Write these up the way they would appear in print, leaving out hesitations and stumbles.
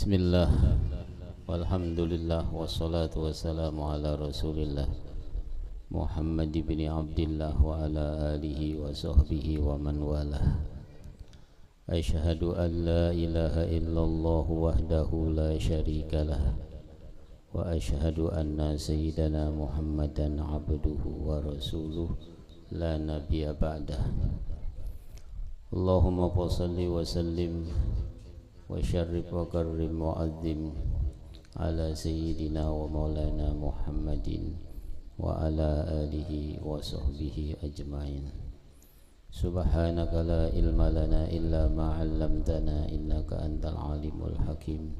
Bismillah, walhamdulillah, wassalatu wassalamu ala rasulillah Muhammad ibn Abdillah wa ala alihi wa sahbihi wa man walah. Asyhadu an la ilaha illallah wahdahu la syarikalah wa asyhadu anna sayyidana Muhammadan abduhu wa rasuluh la nabiyya ba'dah. Allahumma salli wa sallim wa syarrif wa karrim wa azim ala sayyidina wa maulana Muhammadin wa ala alihi wa sahbihi ajma'in. Subhanaka la ilma lana illa ma 'allamtana innaka antal alimul hakim.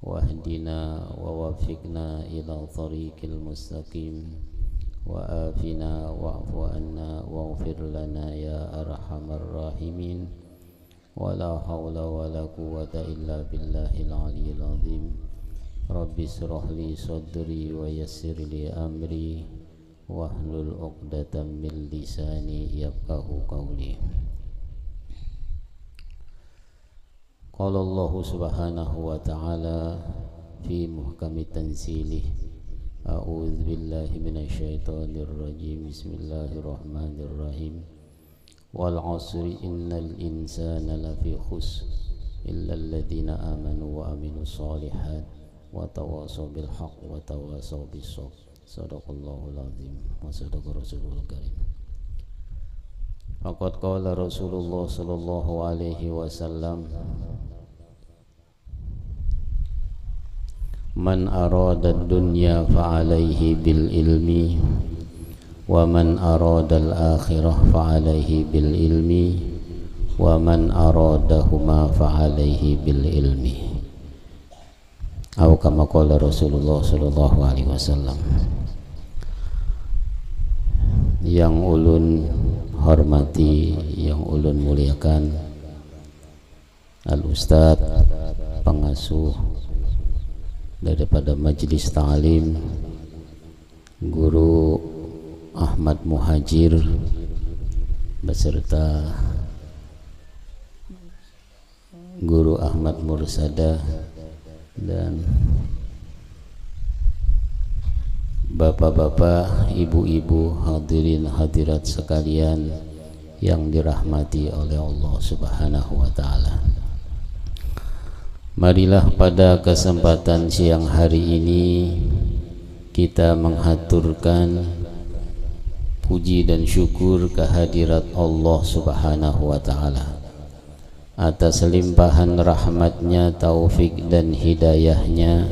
Wahdina wa wafiqna ila tariqil mustaqim wa afina wa'fu anna waghfir lana ya arhamar rahimin. Wala hawla wala quwwata illa billahil aliyyil azim. Rabbi shrah li sadri wa yassir li amri wahlul 'uqdatam min lisani yafqahu qawli. Qala Allah subhanahu wa ta'ala fi muhkami tanzilih. A'udzu billahi minasy syaithanir rajim. Bismillahirrahmanirrahim. Wal 'asri innal insana lafi khusr illa alladziina aamanu wa 'amilus shalihat wa tawashaw bil haqq wa tawashaw bis sabr. Shadaqallahul azim wa shadaqa rasulul karim. Faqad qala Rasulullah sallallahu alaihi wasallam, man arada ad-dunya fa 'alaihi bil ilmi wa man arada al-akhirah fa 'alaihi bil ilmi wa man aradahuma fa 'alaihi bil ilmi. Atau kama qala Rasulullah sallallahu alaihi wasallam. Yang ulun hormati, yang ulun muliakan, al-ustadz pengasuh daripada Majelis Ta'lim, Guru Ahmad Muhajir beserta Guru Ahmad Mursada dan bapak-bapak, ibu-ibu, hadirin hadirat sekalian yang dirahmati oleh Allah Subhanahu wa ta'ala. Marilah pada kesempatan siang hari ini kita menghaturkan puji dan syukur kehadirat Allah Subhanahu wa ta'ala atas limpahan rahmatnya, taufik dan hidayahnya,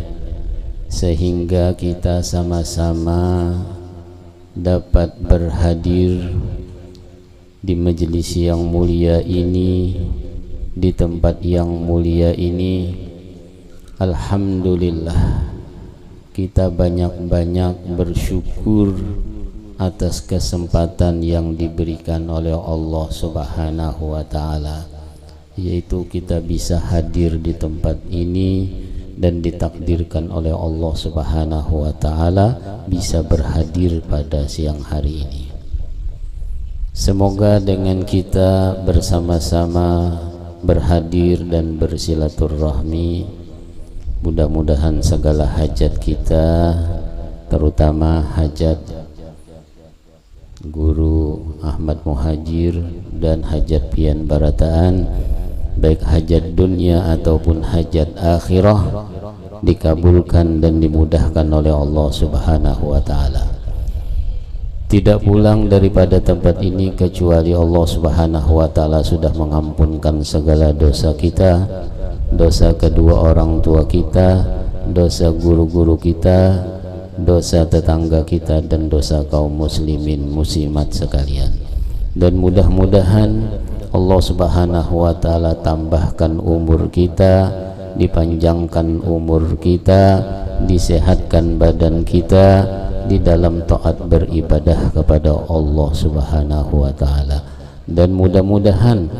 sehingga kita sama-sama dapat berhadir di majelis yang mulia ini, di tempat yang mulia ini. Alhamdulillah, kita banyak-banyak bersyukur atas kesempatan yang diberikan oleh Allah Subhanahu wa ta'ala, yaitu kita bisa hadir di tempat ini dan ditakdirkan oleh Allah Subhanahu wa ta'ala bisa berhadir pada siang hari ini. Semoga dengan kita bersama-sama berhadir dan bersilaturahmi, mudah-mudahan segala hajat kita, terutama hajat Guru Ahmad Muhajir dan hajat pian barataan, baik hajat dunia ataupun hajat akhirah, dikabulkan dan dimudahkan oleh Allah Subhanahu wa ta'ala. Tidak pulang daripada tempat ini kecuali Allah Subhanahu wa ta'ala sudah mengampunkan segala dosa kita, dosa kedua orang tua kita, dosa guru-guru kita, dosa tetangga kita, dan dosa kaum muslimin muslimat sekalian. Dan mudah-mudahan Allah Subhanahu wa ta'ala tambahkan umur kita, dipanjangkan umur kita, disehatkan badan kita di dalam taat beribadah kepada Allah Subhanahu wa ta'ala. Dan mudah-mudahan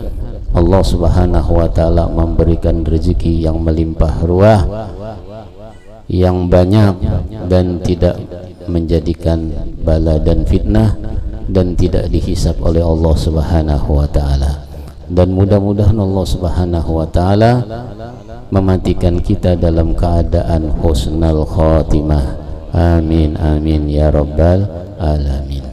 Allah Subhanahu wa ta'ala memberikan rezeki yang melimpah ruah, yang banyak, dan tidak menjadikan bala dan fitnah, dan tidak dihisab oleh Allah Subhanahu wa ta'ala. Dan mudah-mudahan Allah Subhanahu wa ta'ala mematikan kita dalam keadaan husnul khotimah. Amin amin ya rabbal alamin.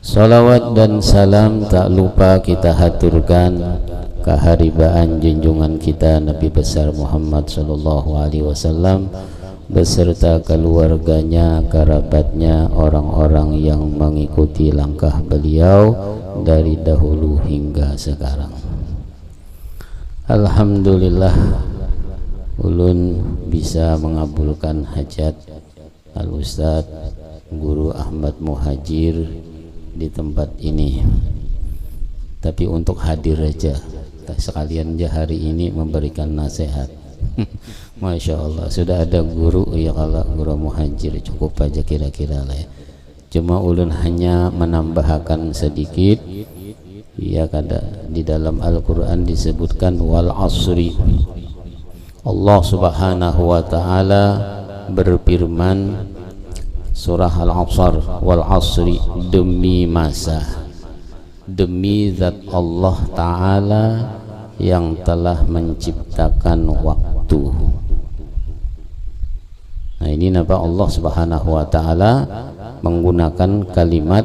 Salawat dan salam tak lupa kita haturkan keharibaan junjungan kita Nabi besar Muhammad sallallahu alaihi wasallam beserta keluarganya, kerabatnya, orang-orang yang mengikuti langkah beliau dari dahulu hingga sekarang. Alhamdulillah ulun bisa mengabulkan hajat Al-Ustaz Guru Ahmad Muhajir di tempat ini. Tapi untuk hadir aja, sekalian aja hari ini memberikan nasihat. Masya Allah, sudah ada guru ya, kalau Guru Muhajir cukup aja kira-kira lah ya. Cuma ulun hanya menambahkan sedikit. Ya, kada di dalam Al-Quran disebutkan wal asri. Allah subhanahu wa ta'ala berfirman surah Al-Asr, wal asri, demi masa, demi zat Allah ta'ala yang telah menciptakan waktu. Nah ini napa Allah subhanahu wa ta'ala menggunakan kalimat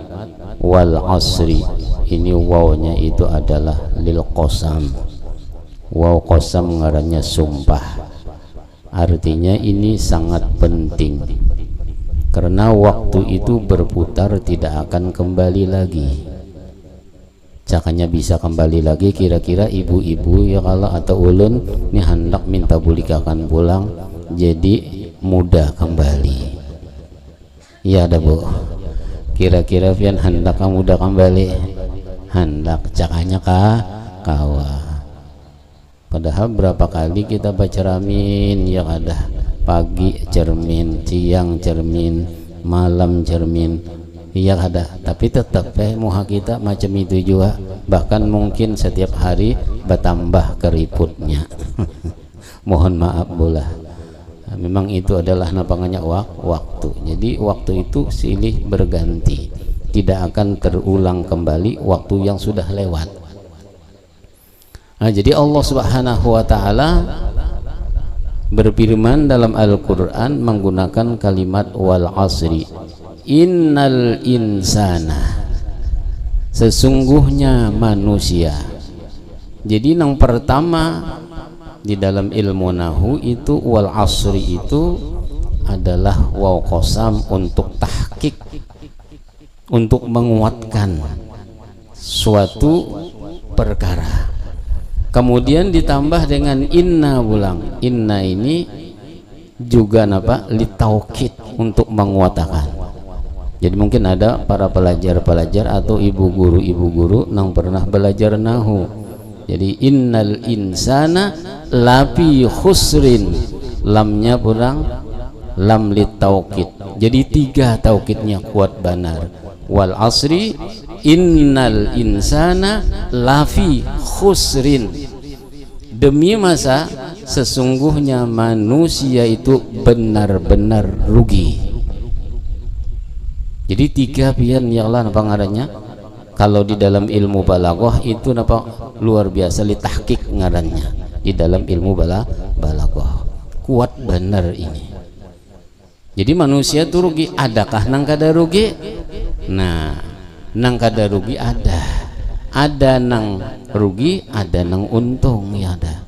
wal asri. Ini wawnya itu adalah lil qasam. Waw qasam ngarannya sumpah. Artinya ini sangat penting, karena waktu itu berputar tidak akan kembali lagi. Cakanya bisa kembali lagi kira-kira ibu-ibu ya kalau atau ulun ini hendak minta bulikakan pulang jadi mudah kembali. Ya ada bu, kira-kira pian hendak kamu mudah kembali, hendak cakanya kawa. Padahal berapa kali kita baca ramin ya ada, pagi cermin, siang cermin, malam cermin, iya ada. Tapi tetap muha kita macam itu juga, bahkan mungkin setiap hari bertambah keriputnya. Mohon maaf bola. Nah, memang itu adalah napangannya waktu. Jadi waktu itu silih berganti, tidak akan terulang kembali waktu yang sudah lewat. Nah, jadi Allah subhanahu wa ta'ala berfirman dalam Al-Quran menggunakan kalimat wal asri, innal insana, sesungguhnya manusia. Jadi yang pertama di dalam ilmu nahu itu wal asri itu adalah waw qasam untuk tahqiq, untuk menguatkan suatu perkara. Kemudian ditambah dengan inna bulang. Inna ini juga napa? Litaukid, untuk menguatkan. Jadi mungkin ada para pelajar-pelajar atau ibu guru nang pernah belajar nahu. Jadi innal insana lafi khusrin, lamnya pulang lam litaukid. Jadi tiga taukidnya kuat benar. Wal asri innal insana lafi khusrin, demi masa sesungguhnya manusia itu benar-benar rugi. Jadi tiga pian ya Allah napa ngarannya, kalau di dalam ilmu balaghah itu napa luar biasa, li tahqiq ngarannya di dalam ilmu balaghah. Kuat benar ini. Jadi manusia itu rugi. Adakah nang kada rugi? Nah, nang kada rugi ada nang rugi, ada nang untung ya ada.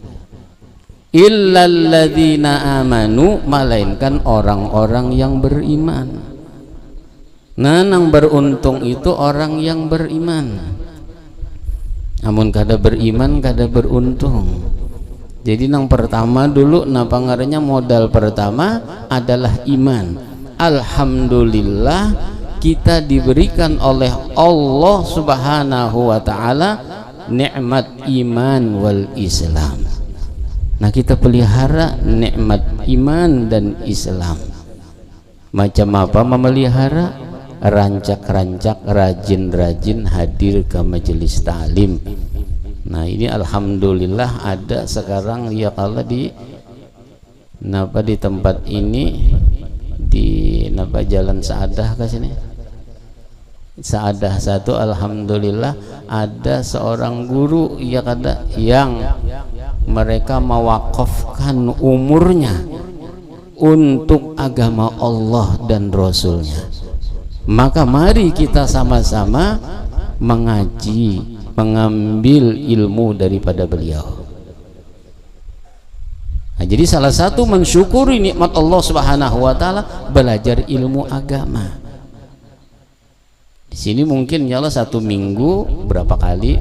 Illalladzina amanu, melainkan orang-orang yang beriman. Nah, nang beruntung itu orang yang beriman. Namun kada beriman kada beruntung. Jadi nang pertama dulu napa ngarannya, modal pertama adalah iman. Alhamdulillah kita diberikan oleh Allah subhanahu wa ta'ala nikmat iman wal Islam. Nah kita pelihara nikmat iman dan Islam. Macam apa memelihara? Rancak-rancak, rajin-rajin hadir ke majelis ta'lim. Nah ini alhamdulillah ada sekarang ya kalau di napa di tempat ini, di napa Jalan Saadah ke sini, Saadah satu alhamdulillah ada seorang guru ya kada yang mereka mewakafkan umurnya untuk agama Allah dan Rasulnya. Maka mari kita sama-sama mengaji, mengambil ilmu daripada beliau. Nah, jadi salah satu mensyukuri nikmat Allah Subhanahu wa taala belajar ilmu agama. Di sini mungkin ya Allah 1 minggu berapa kali?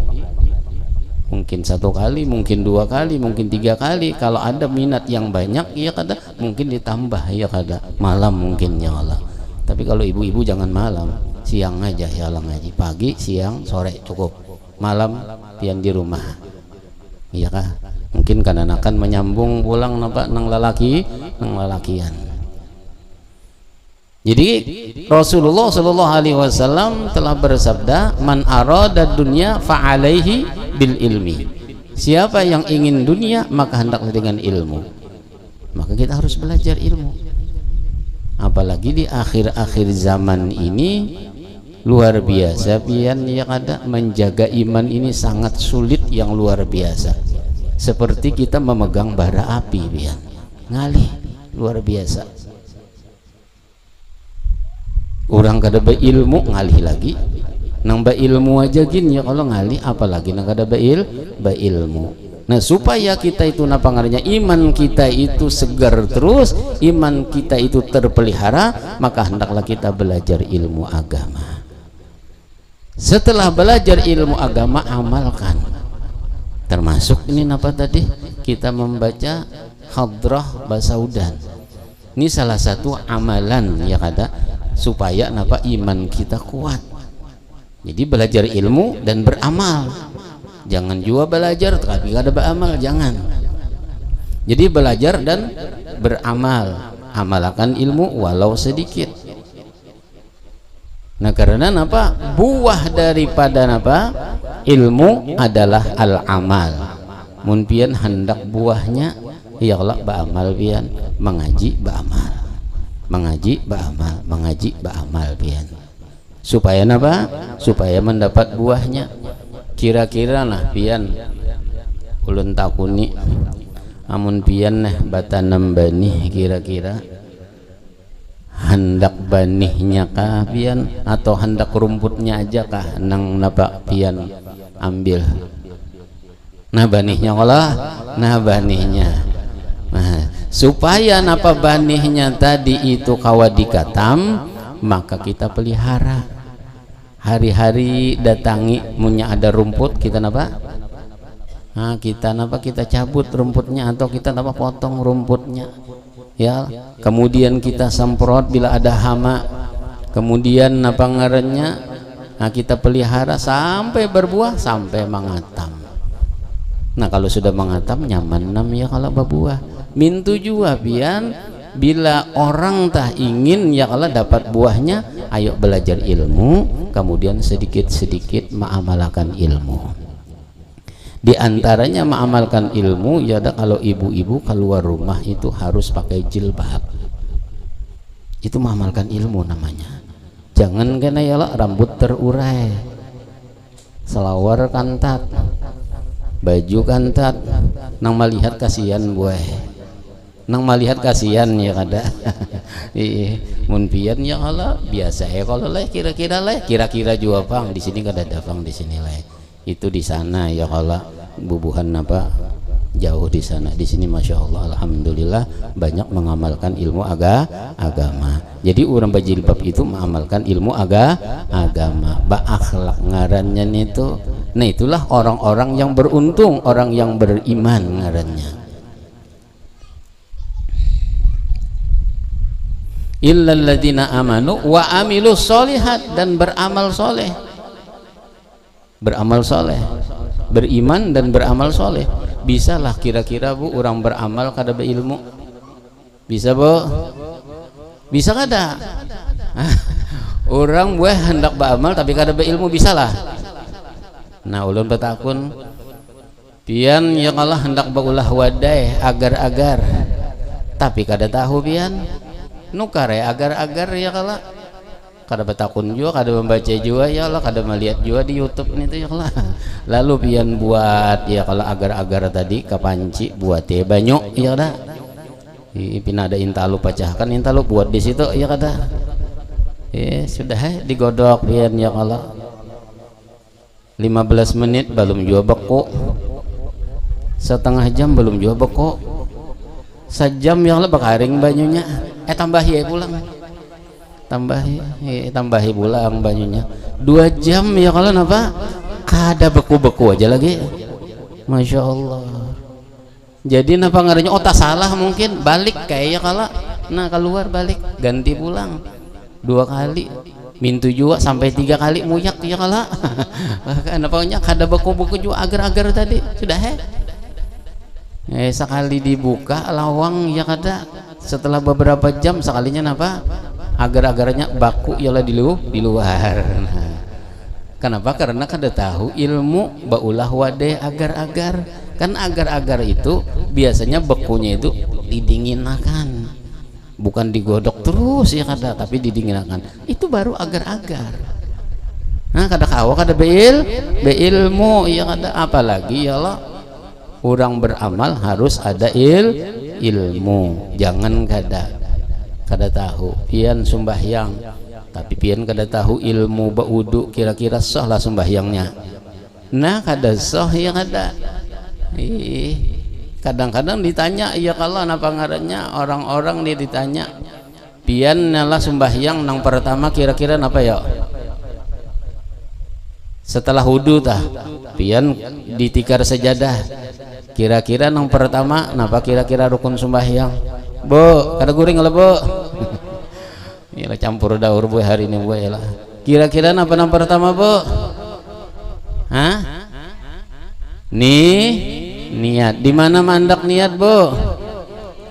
Mungkin 1 kali, mungkin 2 kali, mungkin 3 kali. Kalau ada minat yang banyak ya kada mungkin ditambah ya kada malam mungkin ya Allah. Tapi kalau ibu-ibu jangan malam, siang aja ya Allah ngaji. Pagi, siang, sore cukup. Malam pian di rumah. Iya kah? Mungkin akan menyambung pulang napa nang lalakian. Jadi Rasulullah Shallallahu Alaihi Wasallam telah bersabda, man arada dunya fa'alaihi bil ilmi. Siapa yang ingin dunia maka hendaklah dengan ilmu. Maka kita harus belajar ilmu. Apalagi di akhir-akhir zaman ini luar biasa pian yang ada menjaga iman ini sangat sulit yang luar biasa. Seperti kita memegang bara api pian. Ngalih luar biasa. Orang kada beilmu ngalih lagi, nang beilmu aja gini ya kalau ngalih apalagi nang kada beilmu. Nah supaya kita itu napa ngarannya iman kita itu segar terus, iman kita itu terpelihara, maka hendaklah kita belajar ilmu agama. Setelah belajar ilmu agama amalkan. Termasuk ini napa tadi kita membaca hadrah basaudan. Ini salah satu amalan ya kada supaya napa iman kita kuat. Jadi belajar ilmu dan beramal. Jangan juga belajar tapi kada beramal, jangan. Jadi belajar dan beramal, amalkan ilmu walau sedikit. Nah karena napa buah daripada napa ilmu adalah al-amal. Mun pian hendak buahnya ya Allah beramal pian, mengaji beramal. Mengaji beramal, mengaji beramal pian. Supaya napa? Supaya mendapat buahnya. Kira-kira nah pian ulun takuni amun pian nah batanam banih kira-kira hendak banihnya kah pian atau hendak rumputnya aja kah nang napa pian ambil. Nah banihnya kalah, nah banihnya. Nah, supaya napa banihnya tadi itu kawadikatam maka kita pelihara. Hari-hari datangi punya ada rumput kita napa? Nah, kita napa kita cabut rumputnya atau kita napa potong rumputnya. Ya, kemudian kita semprot bila ada hama. Kemudian napa ngarannya? Nah, kita pelihara sampai berbuah sampai mengatam. Nah, kalau sudah mengatam nyaman nam ya kalau berbuah. Mintu juga pian bila orang tah ingin ya kalau dapat buahnya, ayo belajar ilmu, kemudian sedikit-sedikit mengamalkan ilmu. Di antaranya mengamalkan ilmu ya ada kalau ibu-ibu keluar rumah itu harus pakai jilbab. Itu mengamalkan ilmu namanya. Jangan kena ya lah rambut terurai, selawar kantat, baju kantat, nang melihat kasihan buah. Nang melihat kasihan ya kada. Mun pian ya kalau biasa ya kalau leh kira-kira juga pang di sini kada ada pang di sini leh. Itu di sana ya kalau bubuhan apa jauh di sana. Di sini masya Allah alhamdulillah banyak mengamalkan ilmu agama. Jadi orang berjilbab itu mengamalkan ilmu agama. Akhlak ngarannya itu. Nah itulah orang-orang yang beruntung, orang yang beriman ngarannya. Illal ladzina amanu wa amilus solihat, dan beramal soleh. Beramal soleh, beriman dan beramal soleh. Bisalah kira-kira bu orang beramal kada berilmu? Bisa bu? Bisa kada? Orang buah hendak beramal tapi kada berilmu bisalah. Nah ulun betakun pian yang Allah hendak baulah wadai agar-agar tapi kada tahu pian nukare agar-agar ya kala kada betakun juga, kada membaca juga ya Allah, kada melihat juga di YouTube ini tuh ya Allah. Lalu pian buat ya kalau agar-agar tadi kapanci buat ya banyak ya kada. Pina ada intalu pecahkan intalu buat di situ ya kada. Sudah digodok pian ya Allah. 15 menit belum juga beku. Setengah jam belum juga beku. Sejam ya Allah bakaring banyunya. Tambahi ya pulang. Tambahi pulang banyunya 2 jam ya kalau napa kada beku-beku aja lagi. Masya Allah. Jadi napa ngarannya otak salah mungkin balik kayak ya kalau nah keluar balik ganti pulang 2 kali mintu juga sampai 3 kali muyak ya kalau napanya kada beku-beku juga agar-agar tadi sudah sekali dibuka lawang ya kada setelah beberapa jam sekalinya napa agar-agarnya baku ialah di luar. Kenapa? Karena kada tahu ilmu baulah wade agar-agar. Kan agar-agar itu biasanya bekunya itu didinginkan, bukan digodok terus ya kada, tapi didinginkan. Itu baru agar-agar. Nah kada kawa kada beilmu ya kada, apalagi ya Allah orang beramal harus ada ilmu. Jangan kada tahu pian sembahyang tapi pian kada tahu ilmu baudu kira-kira sah lah sembahyangnya. Nah kada sah ya kada. Kadang-kadang ditanya ya kalau apa ngarannya orang-orang nih ditanya pian nala sembahyang nang pertama kira-kira apa ya setelah wudu tah pian ditikar sajadah kira-kira nang pertama napa kira-kira rukun sembahyang Bu, kada guring lah Bu. Yalah campur daur Bu hari ini Bu yalah. Kira-kira apa yang pertama Bu? Hah? Niat. Di mana mandak niat Bu?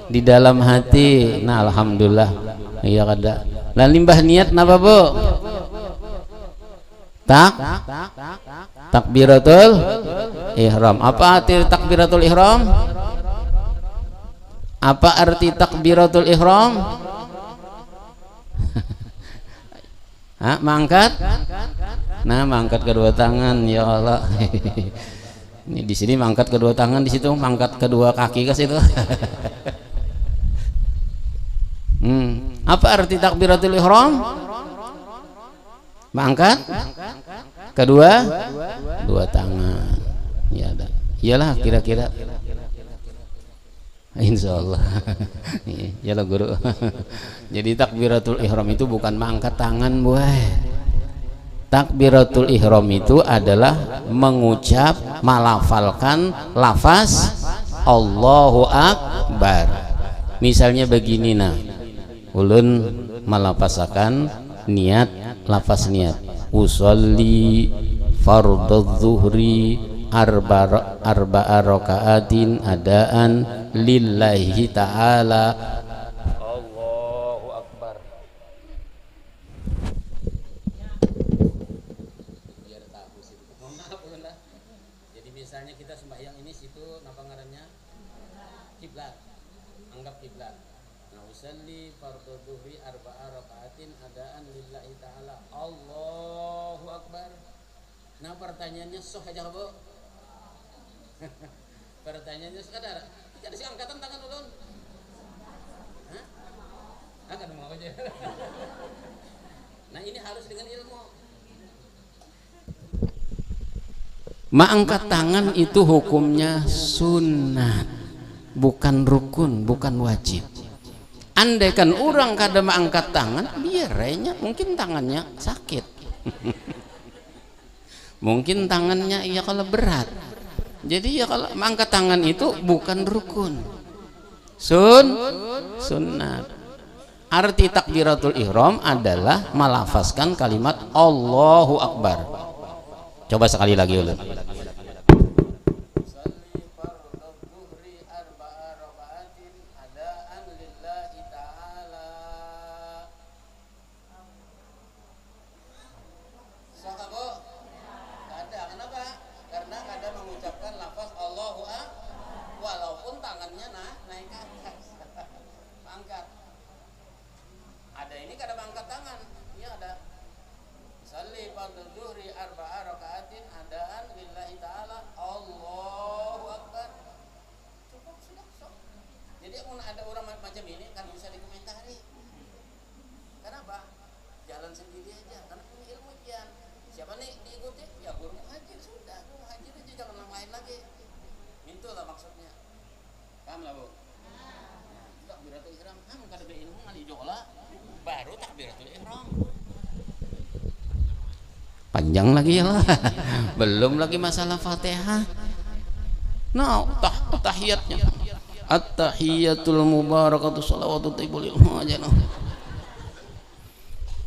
Di dalam hati. Nah alhamdulillah. Iya kada. Lah limbah niat napa Bu? Takbiratul ihram. Apa arti takbiratul ihram? Apa arti takbiratul ihram? Mangkat? Nah, mangkat kedua tangan ya Allah. Ini di sini mangkat kedua tangan, di situ mangkat kedua kaki ke situ. Apa arti takbiratul ihram? Mangkat kedua tangan. Ya ada. Iyalah kira-kira. Insya Allah. Ya lah guru. Jadi takbiratul ihram itu bukan mengangkat tangan buah. Takbiratul ihram itu adalah mengucap melafalkan lafaz Allahu Akbar. Misalnya begini nah, ulun melafazakan niat lafaz niat usolli fardhu zuhri arba'a raka'atin adaan lillahi ta'ala Allahu Akbar. Biar tahu sih. Jadi misalnya kita sembahyang ini situ napa ngarannya? Kiblat. Anggap kiblat. Nah usalli fardhu dhuhri arba'a raka'atin adaan lillahi ta'ala Allahu Akbar. Nah pertanyaannya soh aja Bu. Pertanyaannya sekadar ada sih angkatan tangan ulun. Hah? Kan mau aja. Nah ini harus dengan ilmu. Mengangkat tangan itu hukumnya sunat, bukan rukun, bukan wajib. Andaikan orang kada mengangkat tangan, biarnya mungkin tangannya sakit. Mungkin tangannya ya kalau berat. Jadi ya kalau mengangkat tangan itu bukan rukun, sunnat. Arti takbiratul ihram adalah melafazkan kalimat Allahu Akbar. Coba sekali lagi ulun. Ada ini kada mengangkat tangan, ya ada mau ada orang macam ini kan bisa dikomentari. Kenapa? Jalan sendiri aja karena punya ilmu pian. Siapa nih diikuti? Ya guru muhajir, sudah guru muhajir aja, jangan yang lain lagi. Mintulah maksudnya. Paham lah bu? Takbiratul ihram, kada be ilmu ngali jola, baru takbiratul ihram. Panjang lagi ya lah. Belum lagi masalah Fatihah. Nah, tahiyatnya. At-tahiyatul mubarakatuh salawatu tayyibul ilmu aja noh.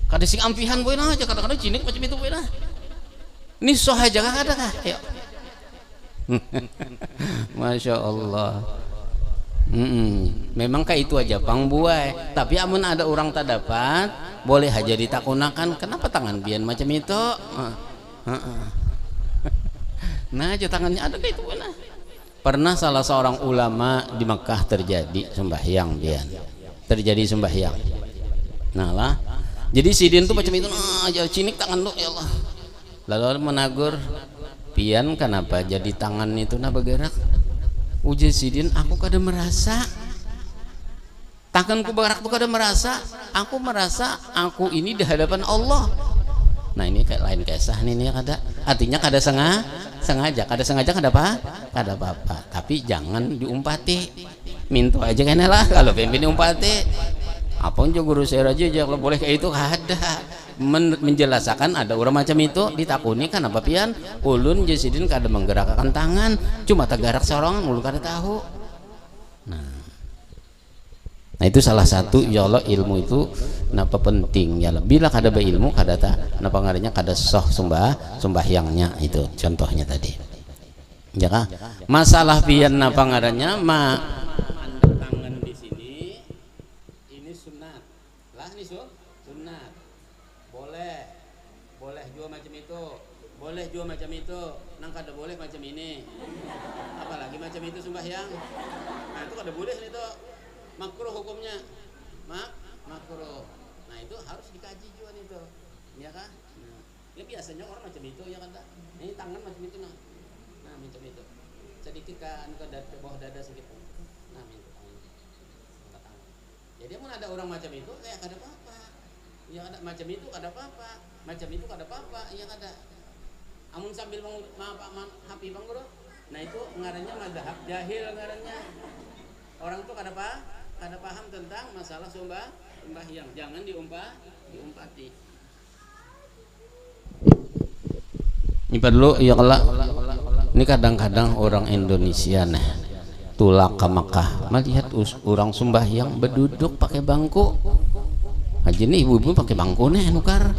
Kada sing ampihan boy nah aja kadang-kadang cinik macam itu boy nah. Ini soh aja kada kah? Ayo. Masya Allah. Memang kayak itu aja pang buai. Tapi amun ada orang tak dapat, boleh aja ditakunakan. Kenapa tangan bian macam itu? Nah aja tangannya ada kayak itu nah. Pernah salah seorang ulama di Mekah terjadi sembahyang bian. Terjadi sembahyang. Nah lah. Jadi sidin tuh macam itu nah aja cinik tangan lu ya Allah. Lalu menagur, pian kenapa jadi tangan itu nah bergerak? Uji sidin aku kada merasa tanganku bergerak tuh kada merasa, aku merasa aku ini di hadapan Allah. Nah ini kayak lain kisah nih kada, artinya kada sengaja kada apa-apa, tapi jangan diumpati, minta aja kan lah kalau pengen diumpati. Apa aja guru saya aja kalau boleh kayak itu kada. Menjelaskan ada orang macam itu ditakuni kan apa pian ulun jasidin kada menggerakkan tangan cuma tagarak seorang ulun kada tahu. Nah itu salah satu ya Allah ilmu itu napa penting ya bila kada beilmu kada tak napa ngarannya kada soh sembahyangnya itu contohnya tadi ya kah? Masalah pian napa ngarannya tangan di sini ini sunat lah nih sunat boleh juga macam itu, boleh juga macam itu, nang kada boleh macam ini, apalagi macam itu sembahyang. Nah itu kada boleh itu, makruh hukumnya, makruh. Nah itu harus dikaji juga itu, ya kah? Nah, ya biasanya orang macam itu ya kan, ini tangan macam itu nah macam itu, sedikit kan ke bawah dada sedikit, nah itu tangan. Jadi mau ada orang macam itu kayak kada apa-apa. Ya ada macam itu kada apa-apa, macam itu kada apa-apa, ya kada. Amun sambil hapi bang guru, nah itu ngarannya mazhab jahil ngarannya. Orang tuh kada paham tentang masalah sembahyang, jangan diumpati. Ini perlu ya kelak. Ini kadang-kadang orang Indonesia nih tulak ke Makkah melihat orang sembahyang berduduk pakai bangku. Haji nih ibu-ibu pakai bangku nih nukar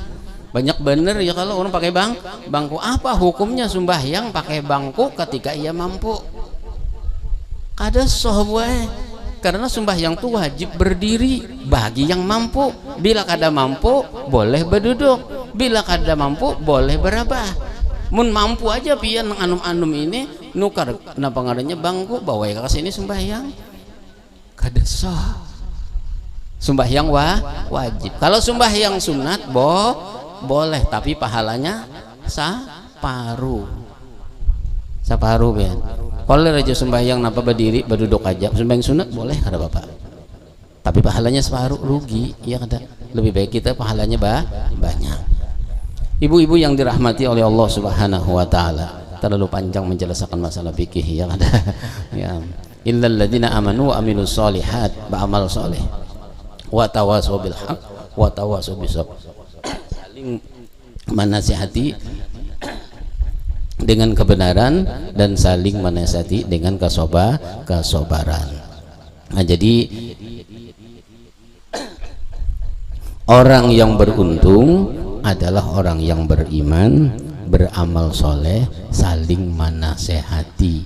banyak bener ya kalau orang pakai bangku. Apa hukumnya sembahyang pakai bangku ketika ia mampu? Kada soh karena sembahyang itu wajib berdiri bagi yang mampu. Bila kada mampu boleh berduduk, bila kada mampu boleh berabah. Mun mampu aja pian anum-anum ini nukar kenapa ngarannya bangku bawa ke sini sembahyang kada soh. Sembahyang wajib. Kalau sembahyang sunat boleh tapi pahalanya separuh kan. Kalau raja sembahyang napa berdiri berduduk aja sembahyang sunat boleh kada bapak. Tapi pahalanya separuh rugi ya kada. Lebih baik kita pahalanya banyak. Ibu-ibu yang dirahmati oleh Allah Subhanahu wa taala. Terlalu panjang menjelaskan masalah fikih ya kada. Ya. Illal ladzina amanu wa amilus solihat ba'amal soleh. Wa tawasaw bil haq wa tawasaw bis sabr. Saling menasihati dengan kebenaran dan saling menasihati dengan kesabaran. Nah, jadi orang yang beruntung adalah orang yang beriman, beramal soleh, saling menasehati.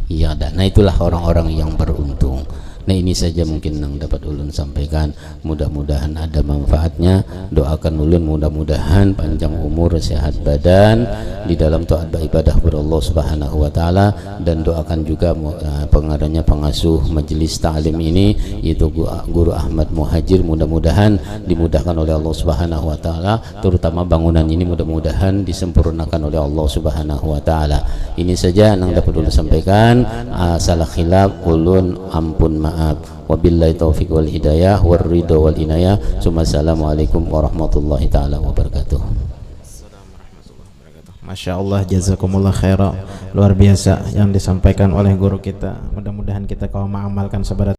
Ya, nah itulah orang-orang yang beruntung. Nah ini saja mungkin yang dapat ulun sampaikan, mudah-mudahan ada manfaatnya. Doakan ulun mudah-mudahan panjang umur, sehat badan di dalam taat ibadah kepada Allah Subhanahu wa taala, dan doakan juga pengarahnya pengasuh majelis ta'lim ini yaitu Guru Ahmad Muhajir, mudah-mudahan dimudahkan oleh Allah Subhanahu wa taala, terutama bangunan ini mudah-mudahan disempurnakan oleh Allah Subhanahu wa taala. Ini saja yang dapat ulun sampaikan. Salah khilaf ulun ampun maaf maaf. Wabillahi taufiq wal hidayah war ridha wal inayah. Assalamualaikum warahmatullahi taala wabarakatuh. Masya Allah, jazakumullah khairan, luar biasa yang disampaikan oleh guru kita. Mudah-mudahan kita kalau mengamalkan sahabat